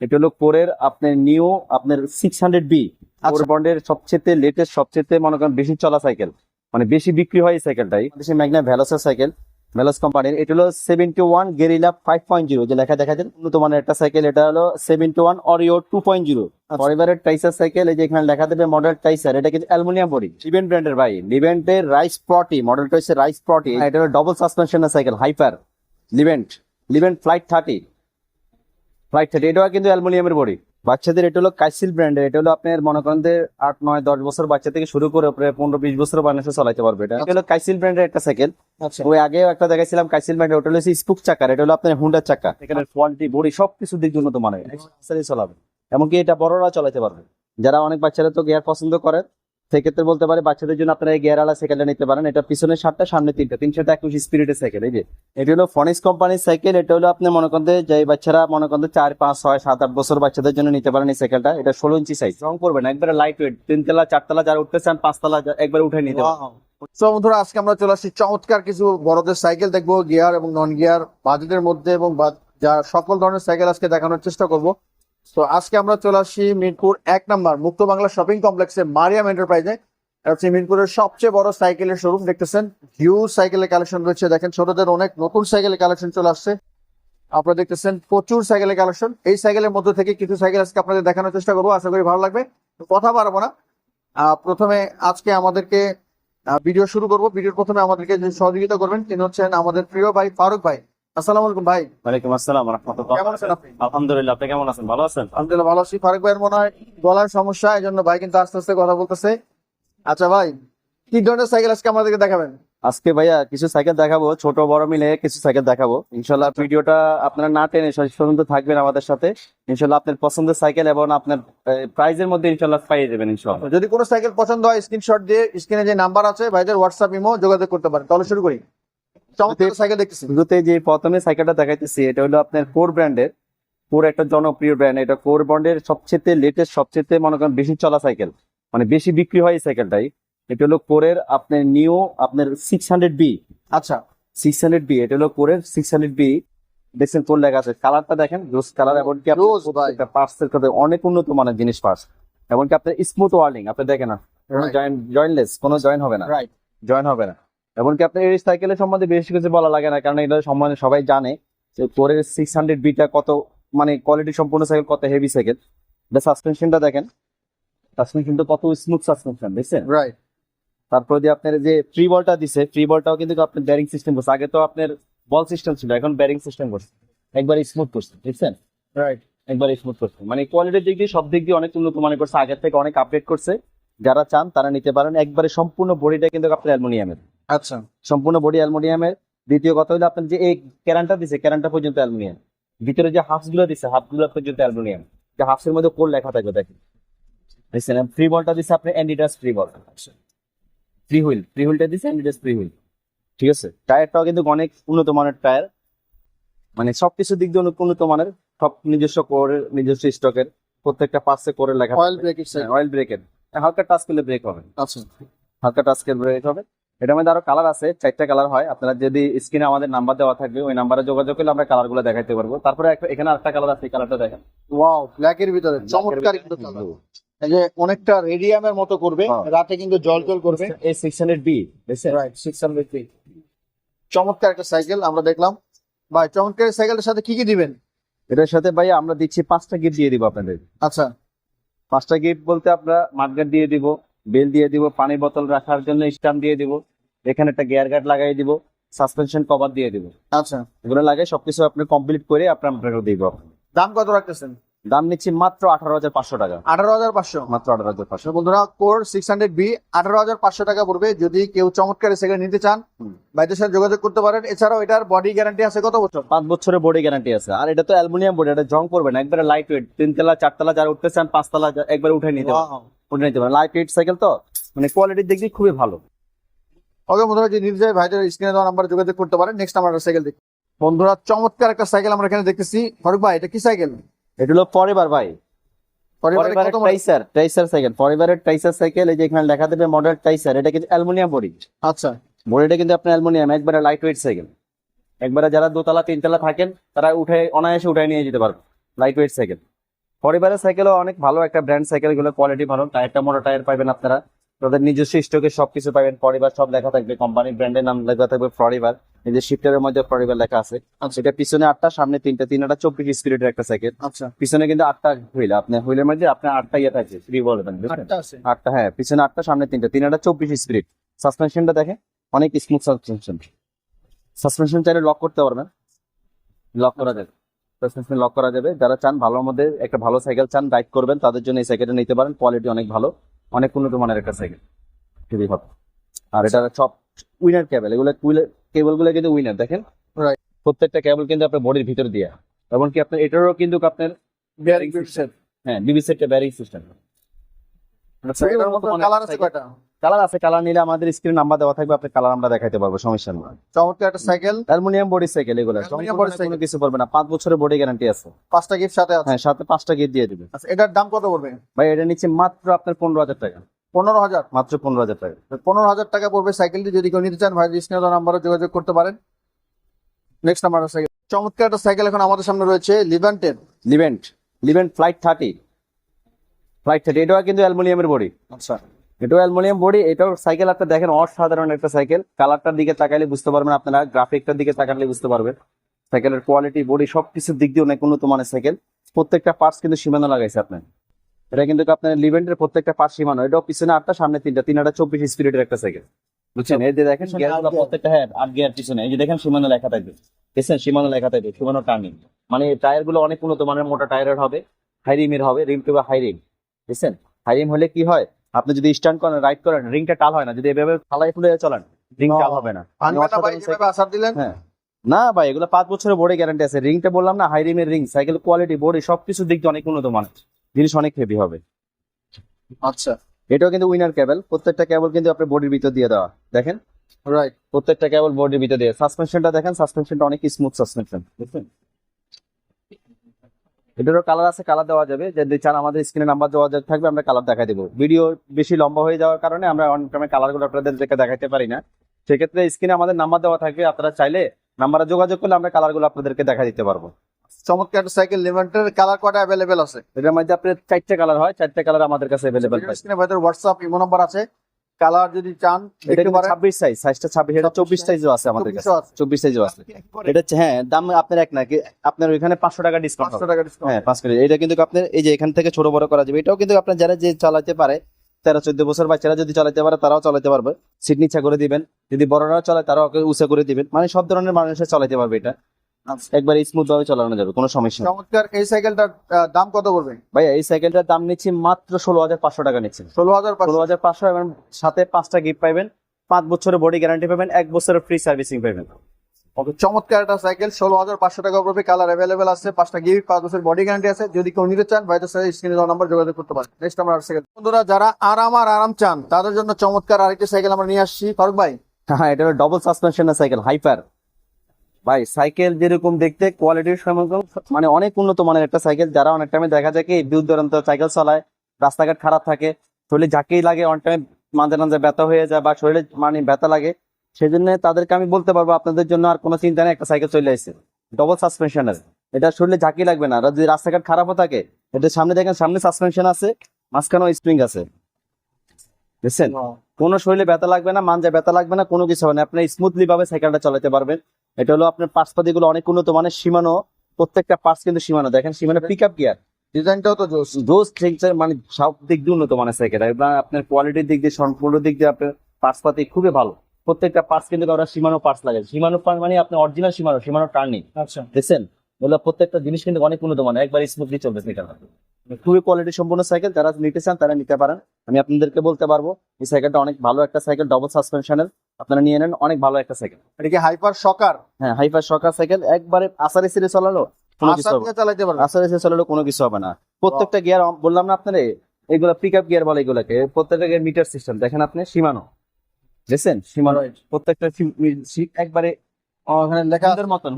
এটা হলো কোরের আপনার নিউ আপনার 600B কোর বন্ডের সবচেয়ে লেটেস্ট সবচেয়ে মনে করেন বেশি চলা সাইকেল, মানে বেশি বিক্রি হয় এই সাইকেলটাই দেশে ম্যাগনা ভেলোসের সাইকেল, ভেলোস কোম্পানির। এটা হলো 71 গেরিলা 5.0 যে লেখা দেখা যায় উন্নত মানের একটা সাইকেল। এটা হলো 71 অরিও 2.0 ফরএভারের টাইসার সাইকেল। এই যে এখানে লেখা দেবে মডেল টাইসার, এটা কিন্তু অ্যালুমিনিয়াম বডি, লিভেন্ট ব্র্যান্ডের ভাই, লিভেন্টের রাইস প্রটি মডেলটা হচ্ছে রাইস প্রটি। এটা হলো double সাসপেনশনের cycle hyper Levant, Levant flight 30 এটাও কিন্তু অ্যালুমিনিয়ামের বডি। বাচ্চাদের এটা হলো কাইসিল ব্র্যান্ডের, এটা হলো আপনার মনে করেন যে 8 9 10 বছর বাচ্চা থেকে শুরু করে প্রায় 15 20 বছর বানাসে চালাতে পারবে। এটা হলো কাইসিল ব্র্যান্ডের একটা সাইকেল। ওই আগেও একটা দেখাইছিলাম কাইসিল ব্র্যান্ডের, ওটা হলো স্পুক চাকার, এটা হলো আপনার হুন্ডার চাকা। এখানে কোয়ালিটি বডি সবকিছু দিক উন্নত মানের, চলাবে, এমনকি এটা বড়রা চালাতে পারবে। যারা অনেক বাচ্চারা তো গিয়ার পছন্দ করে সেক্ষেত্রে বলতে পারে বাচ্চাদের জন্য আপনারা এই গিয়ার আলা সাইকেলটা নিতে পারেন। এটা পিছনে 7টা সামনে 3টা, 321 স্পিরিটের সাইকেল। এই যে এটা হলো ফনিক্স কোম্পানির সাইকেল। এটা হলো আপনি মনে করেন যে বাচ্চারা মনে করেন 4 5 6 7 8 বছর বাচ্চাদের জন্য নিতে পারেন এই সাইকেলটা। এটা 16 ইঞ্চি সাইজ, রং করবে না, একবারে লাইট ওয়েট, 3 তলা 4 তলা যারা উঠতে চান 5 তলা একবার উঠে নিতে পারেন। তো বন্ধুরা আজকে আমরা চলে আসছি চমৎকার কিছু বড়দের সাইকেল দেখবো, গিয়ার এবং নন গিয়ার বাজেটের মধ্যে, এবং যা সকল ধরনের সাইকেল আজকে দেখানোর চেষ্টা করব। তো আজকে আমরা চলে আসছি মিরপুর 1 নম্বর মুক্ত বাংলা শপিং কমপ্লেক্সে মারিয়াম এন্টারপ্রাইজে। এটা হচ্ছে মিরপুরের সবচেয়ে বড় সাইকেলের শোরুম। দেখতেছেন হিউজ সাইকেলের কালেকশন রয়েছে, দেখেন ছোটদের অনেক নতুন সাইকেলের কালেকশন চলে আসছে। আপনারা দেখতেছেন প্রচুর সাইকেলের কালেকশন। এই সাইকেলের মধ্যে থেকে কিছু সাইকেল আজকে আপনাদের দেখানোর চেষ্টা করবো, আশা করি ভালো লাগবে। তো কথা বাড়াবো না, প্রথমে আজকে আমাদেরকে ভিডিও শুরু করবো। ভিডিওর প্রথমে আমাদেরকে যে সহযোগিতা করবেন তিনি হচ্ছেন আমাদের প্রিয় ভাই ফারুক ভাই। আসসালামু আলাইকুম ভাই। ওয়ালাইকুম আসসালাম ওয়া রাহমাতুল্লাহ। কেমন আছেন আপনি? আলহামদুলিল্লাহ, আপনি কেমন আছেন? ভালো আছেন? আলহামদুলিল্লাহ ভালো আছি। ফারুক ভাইয়ের মনে হয় গলার সমস্যা, এই জন্য ভাই কিন্তু আস্তে আস্তে কথা বলতেছে। আচ্ছা ভাই, কি ধরনের সাইকেল আজকে আমাদেরকে দেখাবেন? আজকে ভাইয়া কিছু সাইকেল দেখাবো, ছোট বড় মিলে কিছু সাইকেল দেখাবো ইনশাল্লাহ। ভিডিওটা আপনারা না টেনে শেষ পর্যন্ত থাকবেন আমাদের সাথে ইনশাল্লাহ। আপনার পছন্দের সাইকেল এবং আপনার প্রাইজের মধ্যে ইনশাল্লাহ পাইয়ে যাবেন ইনশাল্লাহ। যদি কোনো সাইকেল পছন্দ হয় স্ক্রিনশট দিয়ে স্ক্রিনে যে নাম্বার আছে ভাইদের হোয়াটসঅ্যাপ ইমো যোগাযোগ করতে পারেন। তাহলে শুরু করি। চমৎকার সাইকেল দেখতেছি। শুরুতে যে প্রথমে সাইকেলটা দেখাইতেছি এটা হলো আপনার কোর ব্র্যান্ডের, কোর একটা জনপ্রিয় ব্র্যান্ড। এটা কোর ব্র্যান্ডের সবচেয়ে লেটেস্ট সবচেয়ে মনে করেন বেশি চলা সাইকেল, মানে বেশি বিক্রি হয় এই সাইকেলটাই। এটা হলো কোরের আপনার নিউ আপনার 600B। আচ্ছা 600B, এটা হলো কোরের 600B। দেখছেন কোন লেখা আছে, কালারটা দেখেন রোজ কালার, এমনকি রোজ ভাই। পার্টসের কথা অনেক উন্নত মানের জিনিস পার্টস, এমনকি আপনার স্মুথ ওয়ার্লিং আপনি দেখেন না, জয়েন্টলেস, কোনো জয়েন্ট হবে না, রাইট। জয়েন হবে না। এমনকি আপনার এই সাইকেলের সম্বন্ধে বেশি কিছু বলা লাগে না, কারণ এটা সম্বন্ধে সবাই জানে যে কোরের 600B কত মানে কোয়ালিটি সম্পূর্ণ সাইকেল, কত হেভি সাইকেল। এটা সাসপেনশনটা দেখেন, সাসপেনশনটা কত স্মুথ সাসপেনশন দেখছেন। রাইট। তারপরে যে আপনার যে ফ্রি বলটা দিছে, ফ্রি বলটাও কিন্তু আপনার ব্যারিং সিস্টেম করছে। আগে তো আপনার বল সিস্টেম ছিল, এখন ব্যারিং সিস্টেম করছে, একবার স্মুথ করছে দেখছেন, রাইট। একবার স্মুথ করছে। মানে কোয়ালিটির দিক দিয়ে সব দিক দিয়ে অনেক উন্নত মানের করছে, আগের থেকে অনেক আপডেট করছে। যারা চান তারা নিতে পারেন। একবারে সম্পূর্ণ বডিটা কিন্তু আপনার অ্যালুমিনিয়ামের, আচ্ছা সম্পূর্ণ বডি অ্যালুমিনিয়ামের। দ্বিতীয় কথা হলো আপনার যে এই ক্যারানটা দিছে, ক্যারানটা পর্যন্ত অ্যালুমিনিয়াম। ভিতরে যে হাফস গুলো দিছে, হাফ গুলো পর্যন্ত অ্যালুমিনিয়াম। যে হাফসের মধ্যে কোড লেখা থাকবে দেখেন, দেখছেন। ফ্রি বলটা দিছে আপনার অ্যাডিডাস ফ্রি বল, ফ্রি হুইলটা দিছে অ্যাডিডাস ফ্রি হুইল, ঠিক আছে। টায়ারটাও কিন্তু অনেক উন্নত মানের টায়ার, মানে সবকিছু দিক দিয়ে অনেক উন্নত মানের। সব নিজস্ব কোরের, নিজস্ব স্টকের, প্রত্যেকটা পার্টসে কোরের লেখা, অয়েল ব্রেকের সাইকেল। অয়েল ব্রেকের, হালকা টাচ করলে ব্রেক হবে, আচ্ছা হালকা টাচ করলে ব্রেক হবে। এটার মধ্যে আরো কালার আছে, 4টা কালার হয়। আপনারা যদি স্ক্রিনে আমাদের নাম্বার দেওয়া থাকবে, ওই নাম্বারে যোগাযোগ করলে আমরা কালার গুলো দেখাইতে পারবো। তারপরে এখানে আরেকটা কালার আছে, এই কালারটা দেখেন, ওয়াও, ব্ল্যাক এর ভিতরে চমৎকার কিন্তু কালার। এই যে অনেকটা রেডিয়ামের মতো করবে, হ্যাঁ। রাতে কিন্তু জল জল করবে। এই 600B দেখছেন, রাইট 600 চমৎকার একটা সাইকেল আমরা দেখলাম। ভাই চমৎকার সাইকেলটার সাথে কি কি দিবেন? এটার সাথে ভাই আমরা দিচ্ছি 5টা গিফট দিয়ে দিব আপনাদের। আচ্ছা 5টা গিফট বলতে আমরা মাঠগার্ড দিয়ে দিব, বেল দিয়ে দিব, পানি বোতল রাখার জন্য স্ট্যান্ড দিয়ে দিব, এখানে একটা গিয়ার গার্ড লাগাই দিব, সাসপেনশন কভার দিয়ে দিব। আচ্ছা, এগুলো লাগে সবকিছু আপনি কমপ্লিট করে আপনাকে দিব। দাম কত রাখতেছেন? দাম নিচ্ছি মাত্র 18,500 টাকা, 18,500। মাত্র 18,500। বন্ধুরা কোর 600B 18,500 টাকা পড়বে। যদি কেউ চমৎকার সাইকেল নিতে চান ভাইদের সাথে যোগাযোগ করতে পারেন। এছাড়াও এটার বডি গ্যারান্টি আছে কত বছর? 5 বছরের বডি গ্যারান্টি আছে। আর এটা তো অ্যালুমিনিয়াম বডি, এটা জং করবে না, একবারে লাইট ওয়েট, 3 তলা 4 তলা যারা উঠতে চান 5 তলা একবার উঠে নিতে পারেন, উঠে নিতে পারেন। লাইট ওয়েট সাইকেল তো, মানে কোয়ালিটির দিক দিয়ে খুবই ভালো। ওকে বন্ধুরা, যে নিতে চাই ভাইদের স্ক্রিনে দেওয়া নাম্বারে যোগাযোগ করতে পারেন। নেক্সট আমরা একটা সাইকেল দেখি। বন্ধুরা চমৎকার একটা সাইকেল আমরা এখানে দেখতেছি। ফারুক ভাই এটা কি সাইকেল? এটা হলো ফরএভার ভাই, পরিবারে কত মডেল? টাইসার সাইকেল, ফরএভারের টাইসার সাইকেল। এই যে এখানে লেখা দেবে মডেল টাইসার, এটা কিন্তু অ্যালুমিনিয়াম বডি। আচ্ছা বডিটা কিন্তু আপনার অ্যালুমিনিয়াম, একবারে লাইট ওয়েট সাইকেল। একবারে যারা 2 তলা 3 তলা থাকেন তারা উঠে অনায়াসে উঠায় নিয়ে যেতে পারবে, লাইট ওয়েট সাইকেল। পরিবারের সাইকেলও অনেক ভালো একটা ব্র্যান্ড সাইকেল, গুলো কোয়ালিটি ভালো, টায়ারটা মোটা টায়ার পাবেন আপনারা, তাদের নিজস্ব স্টকে সবকিছু পাবেন, পরিবার সব লেখা থাকবে, কোম্পানি ব্র্যান্ডের নাম লেখা থাকবে পরিবার, এই যে শিফটারের মধ্যে পরিবার লেখা আছে। এটা পিছনে 8টা, সামনে 3টা, 3টা 24 স্পিরিটের একটা সাইকেল। আচ্ছা, পিছনে কিন্তু 8টা হুইল, আপনার হুইলের মধ্যে আপনার 8টা ইয়ে থাকে, রিভলভ, 8টা আছে। 8টা, হ্যাঁ, পিছনে 8টা, সামনে 3টা, 3টা 24 স্পিরিট। সাসপেনশনটা দেখেন অনেক স্মুথ সাসপেনশন। সাসপেনশন চাইলে লক করতে পারবেন, লক করা যাবে, সাসপেনশন লক করা যাবে। যারা চান ভালোর মধ্যে একটা ভালো সাইকেল চান, রাইড করবেন, তাদের জন্য এই সাইকেলটা নিতে পারেন। কোয়ালিটি অনেক ভালো, অনেক উন্নত মানের একটা সাইকেল, খুবই ভালো। আর এটা সব উইনার কেবল, এগুলো কেবল গুলো কিন্তু উইনার দেখেন। Right. প্রত্যেকটা কেবল কিন্তু আপনার বডির ভিতর দিয়ে, এমনকি আপনার এটারও কিন্তু আপনার বেয়ারিং সিস্টেম। হ্যাঁ ডিবি সেটটা ব্যারিং সিস্টেম। এটার মধ্যে কালার আছে কয়টা? কালার আছে, কালার নিলে আমাদের স্ক্রিন নাম্বার দেওয়া থাকবে, আপনি কালার আমরা দেখাইতে পারবো, সমস্যা নেই। চমৎকার একটা সাইকেল, অ্যালুমিনিয়াম বডি সাইকেল, এগুলো Aluminium body কোনো কিছু করবে না, 5 বছরের বডি গ্যারান্টি আছে। 5টা গিফট সাথে আছে। হ্যাঁ, সাথে 5টা গিফট দিয়ে দিবে। আচ্ছা, এটার দাম কত পড়বে? ভাই এটা নিচ্ছে মাত্র আপনার 15,000 টাকা, 15,000। মাত্র 15,000 টাকা। 15,000 টাকা পড়বে সাইকেলটি। যদি কেউ নিতে চান ভাই স্ক্রিনে দেওয়া নাম্বারে যোগাযোগ করতে পারেন। নেক্সট নাম্বার সাইকেল, চমৎকার একটা সাইকেল এখন আমাদের সামনে রয়েছে, লিভেন্টের। লিভেন্ট ফ্লাইট 30, এটাও কিন্তু অ্যালুমিনিয়ামের বডি। আচ্ছা, এটাও অ্যালুমিনিয়াম বডি, এটাও সাইকেল আপনার দেখেন অসাধারণ একটা সাইকেল। কালারটার দিকে তাকাইলে বুঝতে পারবেন, আপনারা গ্রাফিকটার দিকে তাকালে বুঝতে পারবেন সাইকেলের কোয়ালিটি, বডি সবকিছুর দিক দিয়ে অনেক উন্নত মানের সাইকেল। প্রত্যেকটা পার্টস কিন্তু সীমানো লাগাইছে আপনার, এটা কিন্তু আপনার লিভেন্টের প্রত্যেকটা পার্ট সীমানো। এটাও পিছনে 8টা, সামনে 3টা, 3টা 24 স্পিরিটের একটা সাইকেল, বুঝছেন? এই যে দেখেন পিছনে গিয়ারগুলো 8 gear। প্রত্যেকটা, হ্যাঁ 8 গিয়ার পিছনে, এই যে দেখেন সীমানো লেখা থাকবে, দেখছেন সীমানো লেখা থাকবে, সীমানো টার্নিং, মানে টায়ার গুলো অনেক উন্নত মানের মোটা টায়ারের হবে, হাই রিমের হবে, রিম টু হাই রিম, বুঝছেন? হাই রিম হলে কি হয়, আপনি যদি স্ট্যান্ড করেন, রাইড করেন, রিংটা টাল হয় না, যদি এভাবে ফালাই ফুলে চলেন, রিং টাল হবে না। আনবেন না ভাই যেভাবে আসার দিলেন। হ্যাঁ, না ভাই এগুলো 5 বছরের বডি গ্যারান্টি আছে। রিংটা বললাম না, হাই রিমের রিং, সাইকেল কোয়ালিটি, বডি সবকিছু দিক দিয়ে অনেক উন্নত মানের, জিনিস অনেক হেভি হবে। আচ্ছা, এটাও কিন্তু উইনার কেবল, প্রত্যেকটা কেবল কিন্তু আপনার বডির ভিতর দিয়ে দেওয়া, দেখেন রাইট। প্রত্যেকটা কেবল বডির ভিতর দিয়ে। সাসপেনশনটা দেখেন, সাসপেনশনটা অনেক স্মুথ সাসপেনশন, বুঝছেন? এটারও কালার আছে, কালার দেওয়া যাবে, যদি চান আমাদের স্ক্রিনে নাম্বার দেওয়া থাকবে, আমরা কালার দেখাই দেবো। ভিডিও বেশি লম্বা হয়ে যাওয়ার কারণে আমরা অনেক সময় কালারগুলো আপনাদেরকে দেখাইতে পারি না, সেক্ষেত্রে স্ক্রিনে আমাদের নাম্বার দেওয়া থাকবে, আপনারা চাইলে নাম্বারে যোগাযোগ করলে আমরা কালারগুলো আপনাদেরকে দেখা দিতে পারবো। চমৎকার একটা সাইকেল, লিভেন্টের। কালার কয়টা অ্যাভেলেবেল আছে? এটার মধ্যে আপনার 4টে কালার হয়, 4টে কালার আমাদের কাছে অ্যাভেলেবেল পাই। স্ক্রিনে ভাইদের হোয়াটসঅ্যাপ ইমো নাম্বার আছে, কালার যদি চান এটা দেখতে কিন্তু পারেন। 26 সাইজ, সাইজটা 26, এটা 24 সাইজও আছে আমাদের কাছে, 24 সাইজও আছে। এটা হচ্ছে, হ্যাঁ দাম আপনার এক না, আপনার ওইখানে 500 টাকা ডিসকাউন্ট, 500 টাকা ডিসকাউন্ট। হ্যাঁ 5 করে। এটা কিন্তু আপনার এই যে এখান থেকে ছোট বড় করা যাবে। এটাও কিন্তু আপনার যারা যে চালাতে পারে, 13-14 বছর বাচ্চারা যদি চালাতে পারে তারাও চালাতে পারবে। সিট নিচা করে দিবেন, যদি বড়রাও চালায় তারাও উঁচা করে দিবেন, মানে সব ধরনের মানুষের চালাতে পারবে। এটা একবার স্মুথ ভাবে চালানো যাবে, কোনো সমস্যা নেই। চমৎকার এই সাইকেলটার দাম কত পড়বে? ভাইয়া এই সাইকেলটার দাম নিচ্ছি মাত্র 16,500 টাকা নিচ্ছি, 16,500। 16,500, এবং সাথে 5টা গিফট পাবেন, 5 বছরের বডি গ্যারান্টি পাবেন, 1 বছরের ফ্রি সার্ভিসিং পাবেন। ওকে, চমৎকার একটা সাইকেল, 16,500 টাকা পড়বে। কালার অ্যাভেলেবেল আছে, 5টা গিফট, 5 বছর বডি গ্যারান্টি আছে। যদি কেউ নিতে চান ভাইদের সাথে স্ক্রিনে দেওয়া নাম্বার যোগাযোগ করতে পারেন। নেক্সট আমরা সাইকেল, বন্ধুরা যারা আরাম চান তাদের জন্য চমৎকার আরেকটি সাইকেল আমরা নিয়ে আসছি। ফারুক ভাই, হ্যাঁ, এটা হলো ডবল সাসপেনশনের সাইকেল, হাইপার। ভাই সাইকেল যেরকম দেখতে, কোয়ালিটির সময় মানে অনেক উন্নত মানের একটা সাইকেল। যারা অনেক টাইমে দেখা যায় কি দূর দূরান্ত সাইকেল চালায়, রাস্তাঘাট খারাপ থাকে, শরীরে যাকেই লাগে অনেক টাইম মাঝে মাঝে ব্যথা হয়ে যায় বা শরীরে মানে ব্যথা লাগে, সেই জন্য তাদেরকে আমি বলতে পারবো আপনাদের জন্য আর কোনো চিন্তা নেই, একটা সাইকেল চলে আসছে ডবল সাসপেনশনের। এটা শরীরে ঝাঁকি লাগবে না, আর যদি রাস্তাঘাট খারাপও থাকে, এটা সামনে দেখেন, সামনে সাসপেনশন আছে, মাঝখানেও স্প্রিং আছে, বুঝছেন? কোনো শরীরে ব্যথা লাগবে না, মাঞ্জা ব্যথা লাগবে না, কোনো কিছু হবে না, আপনি স্মুথলি ভাবে সাইকেলটা চালাতে পারবেন। এটা হলো আপনার পার্টসপাতি গুলো অনেক উন্নত মানের, সীমানো, প্রত্যেকটা পার্টস কিন্তু সীমানো, দেখেন সীমানো পিক আপ গিয়ার, ডিজাইনটাও তো জোস। দোজ মানে সব দিক দিয়ে উন্নত মানের সাইকেল, এবং আপনার কোয়ালিটির দিক দিয়ে, সম্পূর্ণ দিক দিয়ে আপনার পার্টসপাতি খুবই ভালো। প্রত্যেকটা পার্টস কিন্তু ওরা সীমানো পার্টস লাগে, সীমানো মানে আপনার অরিজিনাল সীমানো টার্নিং, আচ্ছা, দেখছেন? ওগুলো প্রত্যেকটা জিনিস কিন্তু অনেক উন্নত মানের, একবার স্মুথলি চলবে সাইকেলটা, খুবই কোয়ালিটি সম্পূর্ণ সাইকেল। যারা নিতে চান তারা নিতে পারেন, আমি আপনাদেরকে বলতে পারবো এই সাইকেলটা অনেক ভালো একটা সাইকেল, ডবল সাসপেনশনের, আপনারা নিয়ে নেন, অনেক ভালো একটা সাইকেল। এটা কি হাইপার শকার? হ্যাঁ, হাইপার শকার সাইকেল, একবারে আসারে সিরে চালালো কোনো কিছু হবে না, চালাতে পারবে, আসারে সিরে চালালো কোনো কিছু হবে না। প্রত্যেকটা গিয়ার বললাম না আপনারে, এগুলো পিক আপ গিয়ার বলে এগুলোকে, প্রত্যেকটা গিয়ার মিটার সিস্টেম, দেখেন আপনি সীমানো, দেখছেন সীমানো, প্রত্যেকটা একবারে ওখানে লেখা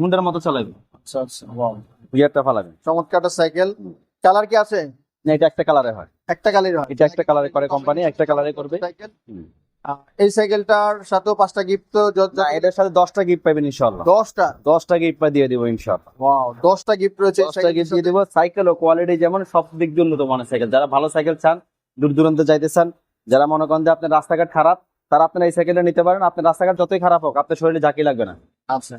হুন্ডার মতো চালাবে, আচ্ছা আচ্ছা, ওয়াও, গিয়ারটা ফালাবে। চমৎকার একটা সাইকেল। কালার কি আছে? না, এটা একটা কালারে হয়, একটা কালার হয়, এটা একটা কালারে করে কোম্পানি, একটা কালারে করবে। সাইকেল এই সাইকেলটার সাথেও 5টা গিফট না, এটার সাথে 10টা গিফট পাবেন ইনশাআল্লাহ। 10টা গিফট দিয়ে দিব ইনশাআল্লাহ। ওয়াও 10টা গিফট রয়েছে এই 10টা সাইকেলের গিফট দিয়ে সাথে। দিব। সাইকেল ও কোয়ালিটি যেমন সব দিক দিয়ে উন্নত মানের সাইকেল। যারা ভালো সাইকেল চান, দূর দূরান্ত যাইতে চান, যারা মনে করেন যে আপনার রাস্তাঘাট খারাপ, তারা আপনার এই সাইকেলটা নিতে পারেন। আপনার রাস্তাঘাট যতই খারাপ হোক, আপনার শরীরে ঝাঁকি লাগবে না। আচ্ছা,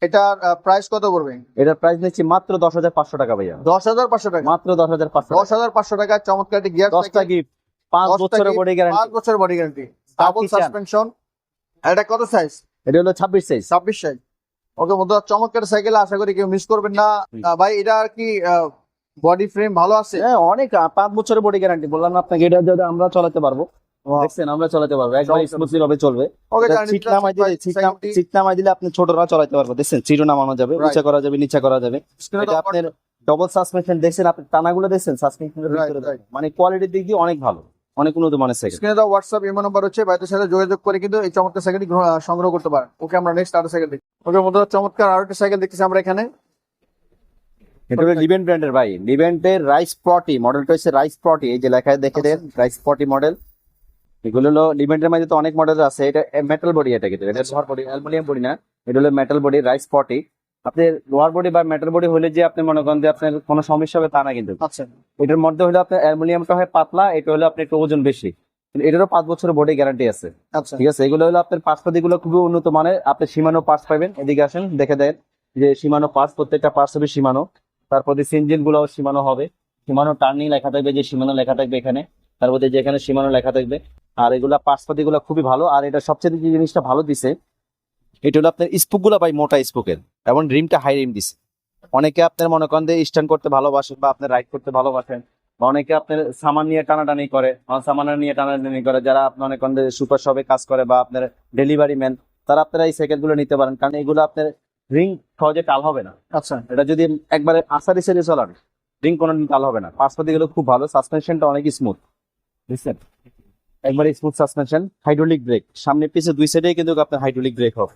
এটার প্রাইস কত পড়বে? এটার প্রাইস নিচ্ছি মাত্র 10,500 টাকা ভাইয়া। 10,500 টাকা। মাত্র 10,500 টাকা। 10,500 টাকা চমৎকার একটি গিয়ার 10টা গিফট, 5 বছরের বডি 5 গ্যারান্টি। বছর body guarantee, double Partition। Suspension. এটা কত সাইজ? এটা হলো 26 সাইজ। 26 সাইজ। ওকে বন্ধুরা, চমৎকার সাইকেল, আশা করি কেউ মিস করবেন না। ভাই এটা কি বডি ফ্রেম ভালো আছে? হ্যাঁ, অনেক 5 বছরের বডি গ্যারান্টি। বললাম না আপনাকে, এটা যদি আমরা চালাতে পারবো, দেখছেন আমরা চালাতে পারবো, একবার চমৎকার। স্মুথলি ভাবে চলবে। ওকে, এটা জানি সিট নামাই দিলে, সিট নামাই দিলে আপনি ছোটরা চালাতে পারবো। দেখছেন সিটও নামানো যাবে, Right. উঁচা করা যাবে, নিচা করা যাবে। এটা আপনার ডবল সাসপেনশন, দেখছেন আপনি টানাগুলো দেখছেন সাসপেনশনের Right, ভিতরে, right. মানে কোয়ালিটির দিক দিয়ে অনেক ভালো, অনেক উন্নত মানের সাইকেল। স্ক্রিনে দেওয়া হোয়াটসঅ্যাপ ইমো নাম্বার হচ্ছে, ভাইদের সাথে যোগাযোগ করে কিন্তু এই চমৎকার সাইকেলটি সংগ্রহ করতে পারেন। ওকে, আমরা নেক্সট আরেকটা সাইকেল দেখি। ওকে বন্ধুরা, চমৎকার আরো একটা সাইকেল দেখতেছি আমরা এখানে। এটা হলো লিভেন্ট ব্র্যান্ডের ভাই, লিভেন্টের রাইস প্রটি মডেলটা হচ্ছে রাইস প্রটি। এই যে লেখায় দেখে দেন রাইস প্রটি মডেল। এগুলো হলো লিভেন্টের মধ্যে তো অনেক মডেল আছে। এটা মেটাল বডি, এটা কিন্তু এটা লোহার বডি, অ্যালুমিনিয়াম বডি না। এটা হলো মেটাল বডি রাইস প্রটি। আপনি লোহার বডি বা মেটাল বডি হলে যে আপনি মনে করেন যে আপনার কোনো সমস্যা হবে তা না কিন্তু। আচ্ছা, এটার মধ্যে হলো আপনার অ্যালুমিনিয়ামটা হয় পাতলা, এটা হলো আপনার একটু ওজন বেশি, কিন্তু এটারও 5 বছরের বডি গ্যারান্টি আছে। আচ্ছা, ঠিক আছে, এগুলো হলো আপনার পার্টস গুলো খুবই উন্নত মানের। আপনি সীমানো পার্টস পাবেন, এদিকে আসেন দেখে দেন যে সীমানো পার্টস, প্রত্যেকটা পার্টস হবে সীমানো। তারপর সিনজেন গুলো সীমানো হবে, সীমানো টার্নিং লেখা থাকবে, যে সীমানো লেখা থাকবে এখানে, তারপর যে এখানে সীমানো লেখা থাকবে। আর এগুলা পার্টস গুলো খুবই ভালো। আর এটা সবচেয়ে যে জিনিসটা ভালো দিছে, এটা হলো আপনার স্পুক গুলা ভাই মোটা স্পুকের, এবং রিমটা হাই রিম দিছে। অনেকে আপনার মনে করেন যে স্ট্যান্ড করতে ভালোবাসেন বা আপনার রাইড করতে ভালোবাসেন, বা অনেকে আপনার সামান নিয়ে টানাটানি করে, সামান নিয়ে টানাটানি করে, যারা আপনার মনে করেন যে সুপার শপে কাজ করে বা আপনার ডেলিভারি ম্যান, তারা আপনারা এই সাইকেল গুলো নিতে পারেন। কারণ এগুলো আপনার রিং সহজে টাল হবে না। আচ্ছা, এটা যদি একবারে আসারি সেরে চলান, রিং কোনো টাল হবে না। পার্সপাতি গুলো খুব ভালো, সাসপেনশনটা অনেক স্মুথ, বুঝছেন, একবারে স্মুথ সাসপেনশন। হাইড্রোলিক ব্রেক, সামনে পিছে দুই সাইডে কিন্তু আপনার হাইড্রোলিক ব্রেক হবে,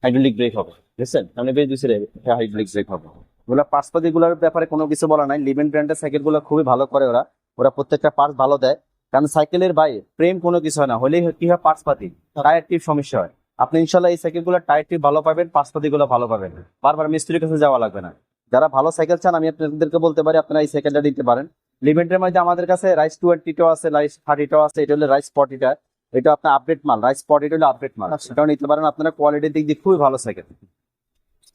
হাইড্রোলিক ব্রেক হবে, বুঝছেন, সামনে পিছে দুই সাইডে হাইড্রোলিক ব্রেক হবে। ওগুলা পার্সপাতি গুলোর ব্যাপারে কোনো কিছু বলা নাই। লিভেন ব্র্যান্ডের সাইকেল গুলো খুবই ভালো করে ওরা, ওরা প্রত্যেকটা পার্টস ভালো দেয়। কারণ সাইকেলের ভাই প্রেম কোনো কিছু হয় না, হলেই কি হয় পার্টসপাতি, টায়ার টিপ সমস্যা হয়। আপনি ইনশাল্লাহ এই সাইকেল গুলো টায়ার টিপ ভালো পাবেন, পার্টসপাতি গুলো ভালো পাবেন, বারবার মিস্ত্রির কাছে যাওয়া লাগবে না। যারা ভালো সাইকেল চান, আমি আপনাদেরকে বলতে পারি আপনারা এই সাইকেলটা নিতে পারেন। লিভেন্টের মধ্যে আমাদের কাছে রাইস 20টাও আছে, রাইস 30টাও আছে। এটা হলো রাইস 40টা, এটা আপনার আপডেট মাল। রাইস 40 হলো আপডেট মাল, আচ্ছা। এটাও নিতে পারেন। আপনারা কোয়ালিটির দিক দিয়ে খুবই ভালো সাইকেল।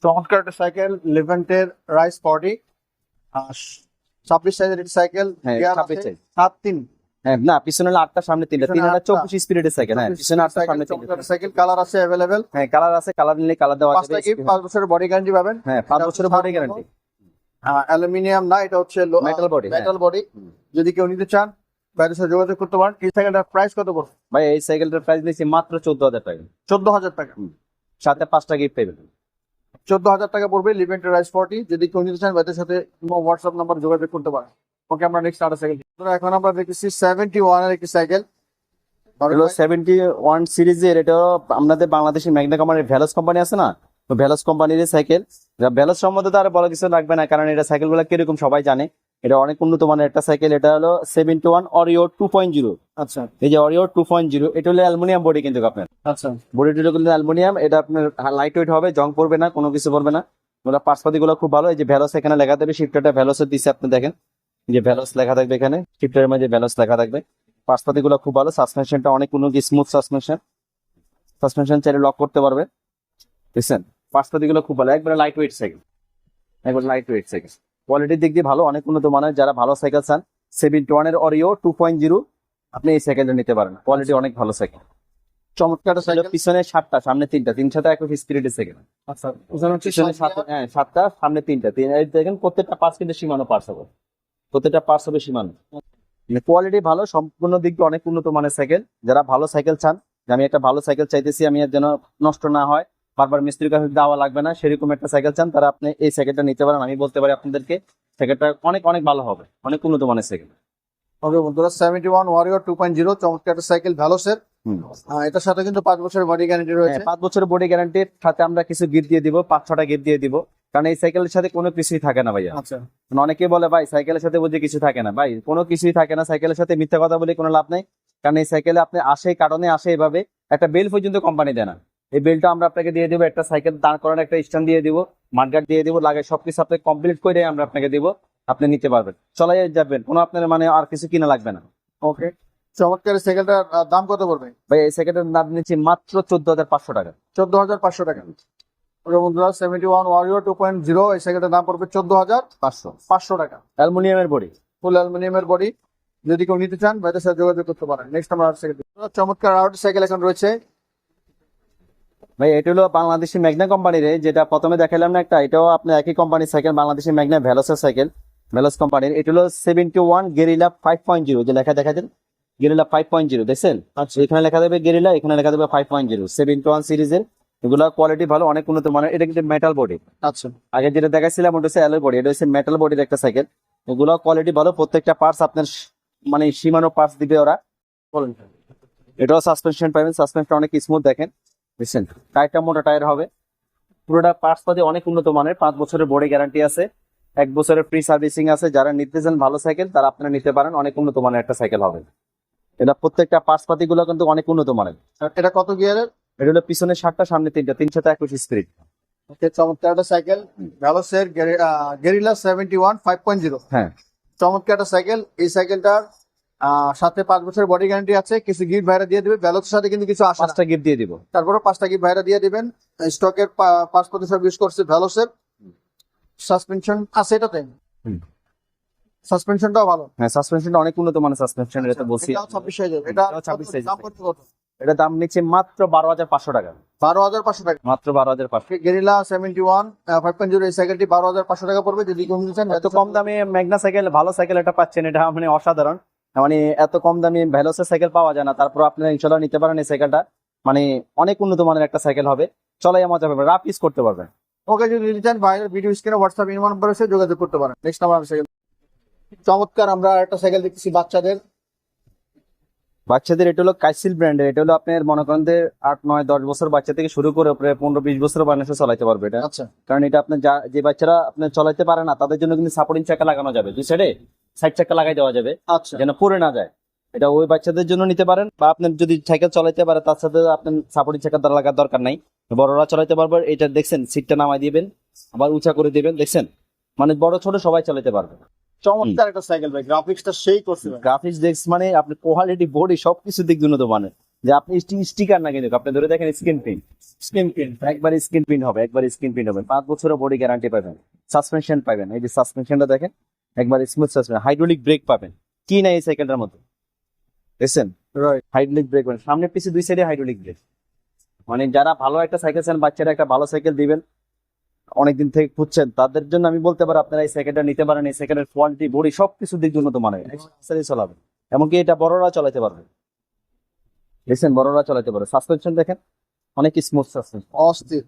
চমৎকার একটা সাইকেল, লিভেন্টের রাইস 40, 26 সাইজের একটি সাইকেল। হ্যাঁ, গিয়ার 26 আছে সাইজ। 7-3। হ্যাঁ, না পিছনে হলো 8টা, সামনে 3টা, পিছনে 324 স্পিরিটের সাইকেল। হ্যাঁ, পিছনে 8টা, সামনে 3টা। চমৎকার সাইকেল, কালার আছে অ্যাভেলেবেল। হ্যাঁ, কালার আছে, কালার নিলে কালার দেওয়া 5টা যাবে। গিফট, 5 বছরের বডি গ্যারান্টি পাবেন। হ্যাঁ, 5 বছরের বডি গ্যারান্টি। অ্যালুমিনিয়াম না, এটা হচ্ছে Metal body, হ্যাঁ। Metal body. যদি কেউ নিতে চান, বাইরের সাথে যোগাযোগ করতে পারেন। এই সাইকেলটার প্রাইস কত পড়বে? ভাই এই সাইকেলটার প্রাইস দিয়েছি মাত্র 14,000 টাকা, 14,000 টাকা। সাথে 5টা গিফট পাবেন। 14,000 টাকা পড়বে লিভেন্টের রাইস 40। যদি কেউ নিতে চান, বাইরের সাথে হোয়াটসঅ্যাপ নাম্বার যোগাযোগ করতে পারেন। ওকে, আমরা নেক্সট আরেকটা সাইকেল। এখন আমরা দেখতেছি 71 এর একটি সাইকেল। হলো 71 সিরিজের। এটা আমাদের বাংলাদেশের ম্যাগনা কোম্পানির ভ্যালস কোম্পানি আছে না, তো ভ্যালস কোম্পানির সাইকেল। ভ্যালস সম্বন্ধে তো আর বলা কিছু লাগবে না, কারণ এটা সাইকেল গুলো কিরকম সবাই জানে। এটা অনেক উন্নত মানের একটা সাইকেল। এটা হলো 71 অরিও 2.0। আচ্ছা, এই যে অরিও 2.0, এটা হলো অ্যালুমিনিয়াম বডি কিন্তু আপনার। আচ্ছা, বডিটা কিন্তু অ্যালুমিনিয়াম। এটা আপনার লাইট ওয়েট হবে, জং পড়বে না, কোনো কিছু পড়বে না। ওগুলো পার্টসপাতি গুলো খুব ভালো। এই যে ভ্যালস এখানে লেখা থাকবে, শিফটারটা ভ্যালসের দিচ্ছে আপনি দেখেন, এই যে ভ্যালস লেখা থাকবে এখানে, শিফটারের মধ্যে ভ্যালস লেখা থাকবে। পার্টসপাতি গুলো খুব ভালো, সাসপেনশনটা অনেক উন্নত, স্মুথ সাসপেনশন। সাসপেনশন চাইলে লক করতে পারবে, বুঝছেন। পার্টসপাতি গুলো খুব ভালো, একবারে লাইট ওয়েট সাইকেল, একবার লাইট ওয়েট সাইকেল। কোয়ালিটির দিক দিয়ে ভালো, অনেক উন্নত মানের। যারা ভালো সাইকেল চান, 71 এর অরিও 2.0 আপনি এই সাইকেলটা নিতে পারেন। কোয়ালিটি অনেক ভালো সাইকেল। চমৎকার একটা সাইকেল। পিছনে 7টা, সামনে 3টা, 3 সাথে একটু স্পিরিটের সাইকেল। আচ্ছা, ওখানে হচ্ছে পিছনে 7টা, সামনে 3টা, এই দেখেন প্রত্যেকটা পার্টস কিন্তু সীমানো পার্টস হবে, প্রত্যেকটা পার্টস হবে সীমানো। কোয়ালিটি ভালো, সম্পূর্ণ দিক দিয়ে অনেক উন্নত মানের সাইকেল। যারা ভালো সাইকেল চান, যে আমি একটা ভালো সাইকেল চাইতেছি, আমি এর যেন নষ্ট না হয়, বারবার মিস্ত্রির কাছে যাওয়া লাগবে না, সেরকম একটা সাইকেল চান, তারা আপনি এই সাইকেলটা নিতে পারেন। আমি বলতে পারি আপনাদেরকে সাইকেলটা অনেক অনেক ভালো হবে, অনেক উন্নত মানের সাইকেল। ওকে বন্ধুরা, 71 ওয়ারিয়র 2.0 চমৎকার একটা সাইকেল ভ্যালোসের। এটার সাথে কিন্তু 5 বছরের বডি গ্যারান্টি রয়েছে। 5 বছরের বডি গ্যারান্টির সাথে আমরা কিছু গিফট দিয়ে দিব, 5-6টা গিফট দিয়ে দিব। কারণ এই সাইকেলের সাথে কোনো কিছুই থাকে না ভাইয়া। আচ্ছা, অনেকে বলে ভাই সাইকেলের সাথে বুঝে কিছু থাকে না, ভাই কোনো কিছুই থাকে না সাইকেলের সাথে, মিথ্যা কথা বলে কোনো লাভ নাই। কারণ এই সাইকেলে আপনি আসে কারণে আসে এভাবে একটা বেল পর্যন্ত কোম্পানি দেয় না। এই বেলটা আমরা আপনাকে দিয়ে দিব, একটা সাইকেল দাঁড় করার একটা স্ট্যান্ড দিয়ে দিব, মাঠগার্ড দিয়ে দিব, লাগে সবকিছু আপনি কমপ্লিট করে আমরা আপনাকে দিব, আপনি নিতে পারবেন, চলাই যাবেন, কোনো আপনার মানে আর কিছু কিনা লাগবে না। ওকে, চমৎকার। সাইকেলটার দাম কত পড়বে? ভাই এই সাইকেলের দাম নিচ্ছি মাত্র 14,500 টাকা। 14,500 টাকা। ওকে বন্ধুরা, 71 ওয়ারিও 2.0 এই সাইকেলটার দাম পড়বে 14,500 টাকা। অ্যালুমিনিয়ামের বডি, ফুল অ্যালুমিনিয়ামের বডি। যদি কেউ নিতে চান ভাইদের সাথে যোগাযোগ করতে পারেন। নেক্সট আমরা আর সাইকেল, চমৎকার আউট সাইকেল এখন রয়েছে। ভাই এটা হলো বাংলাদেশি ম্যাগনা কোম্পানির, যেটা প্রথমে দেখালাম না একটা, এটাও আপনার একই কোম্পানির সাইকেল, বাংলাদেশি ম্যাগনা ভেলোসের সাইকেল, ভেলোস কোম্পানির। এটা হলো 71 গেরিলা 5.0, যে লেখা দেখা যান গেরিলা 5.0 দেখছেন? আচ্ছা, এখানে লেখা দেবে গেরিলা, এখানে লেখা দেবে 5.0, 71 সিরিজের। এগুলো কোয়ালিটি ভালো, অনেক উন্নত মানের। এটা কিন্তু মেটাল বডি। আচ্ছা, আগে যেটা দেখাচ্ছিলাম ওটা হচ্ছে অ্যালয় বডি, এটা হচ্ছে মেটাল বডির একটা সাইকেল। এগুলো কোয়ালিটি ভালো, প্রত্যেকটা পার্টস আপনার মানে সীমানো পার্টস দিবে ওরা। বলেন। এটাও সাসপেনশন পাবেন, সাসপেনশন অনেক স্মুথ দেখেন, বুঝছেন? টায়ারটা মোটা টায়ার হবে, পুরোটা পার্টস পাতি অনেক উন্নত মানের। 5 বছরের বডি গ্যারান্টি আছে, 1 বছরের ফ্রি সার্ভিসিং আছে। যারা নিতে চান ভালো সাইকেল তারা আপনারা নিতে পারেন, অনেক উন্নত মানের একটা সাইকেল হবে। এটা প্রত্যেকটা পার্টস পাতি গুলো কিন্তু অনেক উন্নত মানের। এটা কত গিয়ারের? এটা হলো পিছনে 7টা, সামনে 3টা, 321 স্পিড। ওকে, চমৎকার একটা সাইকেল, ভেলোসের গেরিলা 71 5.0। হ্যাঁ, চমৎকার একটা সাইকেল। এই সাইকেলটার সাথে 5 বছরের বডি গ্যারান্টি আছে। কিছু গিফট ভাইরা দিয়ে দিবে, ভেলোসের সাথে কিন্তু কিছু আসে না। 5টা গিফট দিয়ে দিব। তারপরে 5টা গিফট ভাইরা দিয়ে দিবেন। স্টকের 5% ইউজ করছে ভেলোসের। সাসপেনশন আছে এটাতে, হুম। সাসপেনশনটাও ভালো। হ্যাঁ, সাসপেনশনটা অনেক উন্নত মানের সাসপেনশন, এটা বলছি। এটাও 26 সাইজের। এটা এটাও 26 সাইজের। দাম কত? এটা দাম নিচ্ছে মাত্র 12,500 টাকা। 12,500 টাকা। মাত্র 12,500। গেরিলা 71 5.0 এই সাইকেলটি 12,500 টাকা পড়বে। যদি কেউ নিতে চান এত কম দামে ম্যাগনা সাইকেল, ভালো সাইকেল এটা পাচ্ছেন, এটা মানে অসাধারণ। মানে এত কম দামে ভেলোসের সাইকেল পাওয়া যায় না, তারপর আপনারা ইনশাল্লাহ নিতে পারেন এই সাইকেলটা। মানে অনেক উন্নত মানের একটা সাইকেল হবে, চলাই মজা পাবেন, রাফ ইউজ করতে পারবেন। ওকে, যদি নিতে চান ভাইয়ের ভিডিও স্ক্রিনে হোয়াটসঅ্যাপ ইনবক্স নম্বরে এসে যোগাযোগ করতে পারেন। নেক্সট আমরা সাইকেল, চমৎকার আমরা একটা সাইকেল দেখতেছি বাচ্চাদের। বাচ্চাদের এটা হলো কাইসিল ব্র্যান্ডের, এটা হলো আপনার মনে করেন যে 8, 9, 10 বছর বাচ্চা থেকে শুরু করে প্রায় 15, 20 বছর বাচ্চা চালাতে পারবে এটা। আচ্ছা, কারণ এটা আপনার যে বাচ্চারা আপনার চালাতে পারে না তাদের জন্য কিন্তু সাপোর্টিং চাকা লাগানো যাবে, দুই সাইডে সাইড চাকা লাগাই দেওয়া যাবে, আচ্ছা, যেন পড়ে না যায়। এটা ওই বাচ্চাদের জন্য নিতে পারেন, বা আপনার যদি সাইকেল চালাতে পারে তার সাথে আপনার সাপোর্টিং চাকা দ্বারা লাগার দরকার নাই, বড়রা চালাতে পারবে। এটা দেখছেন সিটটা নামাই দিবেন, আবার উঁচা করে দিবেন, দেখছেন? মানে বড় ছোট সবাই চালাতে পারবে। চমৎকার একটা সাইকেল ভাই, গ্রাফিক্সটা সেই করছে ভাই। গ্রাফিক্স দেখস মানে আপনি কোয়ালিটি বডি সবকিছু দিক দিয়ে উন্নত মানের। যে আপনি স্টিকার না, কিন্তু আপনি ধরে দেখেন স্ক্রিন প্রিন্ট, স্ক্রিন প্রিন্ট। একবার স্ক্রিন প্রিন্ট হবে, একবার স্ক্রিন প্রিন্ট হবে। 5 বছরের বডি গ্যারান্টি পাবেন, সাসপেনশন পাবেন, এই যে সাসপেনশনটা দেখেন একবার স্মুথ সাসপেনশন, হাইড্রোলিক ব্রেক পাবেন। কি নাই এই সাইকেলটার মধ্যে, দেখছেন? রাইট। হাইড্রোলিক ব্রেক পাবেন, সামনে পিছে 2 সাইডে হাইড্রোলিক ব্রেক। মানে যারা ভালো একটা সাইকেল চান, বাচ্চারা একটা ভালো সাইকেল দিবেন, অনেকদিন থেকে খুঁজছেন, তাদের জন্য আমি বলতে পারি আপনারা এই সাইকেলটা নিতে পারেন। এই সাইকেলের কোয়ালিটি বডি সবকিছু দিক দিয়ে উন্নত মানের, চলাবে। এমনকি এটা বড়রা চালাতে পারবে, দেখছেন? বড়রা চালাতে পারবে। সাসপেনশন দেখেন অনেক স্মুথ সাসপেনশন, অস্থির।